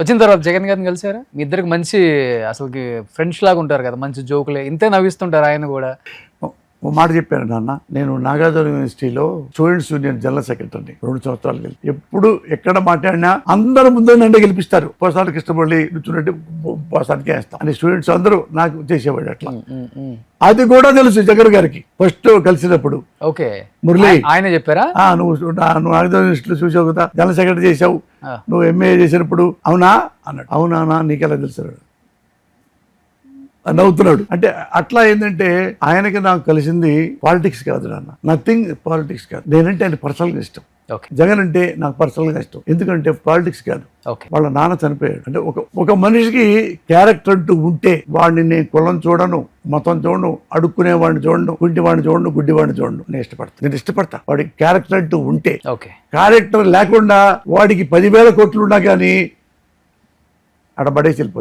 వచ్చిన తర్వాత జగన్ గారిని కలిసారా? మీ ఇద్దరికి మంచి అసలుకి ఫ్రెండ్స్ లాగా ఉంటారు కదా, మంచి జోకులే, ఇంతే నవ్విస్తుంటారు ఆయన కూడా. ఓ మాట చెప్పాను నాన్న, నేను నాగార్జున యూనివర్సిటీలో స్టూడెంట్స్ యూనియన్ జనరల్ సెక్రటరీ 2 సంవత్సరాలు గెలిచి, ఎప్పుడు ఎక్కడ మాట్లాడినా అందరు ముందు నన్ను గెలిపిస్తారు. పోసానికి కష్టపడి నుంచున్నట్టు పోసానికి వేస్తాం అని స్టూడెంట్స్ అందరూ నాకు చేసేవాడు అట్లా. అది కూడా తెలుసు జగన్ గారికి ఫస్ట్ కలిసినప్పుడు. ఓకే, మురళి ఆయన చెప్పారా? నువ్వు నాగార్జున యూనివర్సిటీలో చూసావు కదా, జనరల్ సెక్రటరీ చేసావు, నువ్వు ఎంఏ చేసినప్పుడు, అవునా అన్నాడు. అవునా, నీకెలా తెలుసు నవ్వుతున్నాడు. అంటే అట్లా ఏంటంటే ఆయనకి నాకు కలిసింది పాలిటిక్స్ కాదు నాన్న, నథింగ్ పాలిటిక్స్ కాదు. నేనంటే ఆయన పర్సనల్గా ఇష్టం, జగన్ అంటే నాకు పర్సనల్గా ఇష్టం. ఎందుకంటే పాలిటిక్స్ కాదు. వాళ్ళ నాన్న చనిపోయాడు అంటే ఒక మనిషికి క్యారెక్టర్ అంటూ ఉంటే వాడిని నేను కులం చూడను, మతం చూడను, అడుక్కునే వాడిని చూడను, కుంటి వాడిని చూడను, గుడ్డి వాడిని చూడను. నేను ఇష్టపడతా వాడికి క్యారెక్టర్ అంటూ ఉంటే. క్యారెక్టర్ లేకుండా వాడికి 10,000 కోట్లు ఉన్నా కానీ అక్కడ పడేసి వెళ్ళిపోతాడు.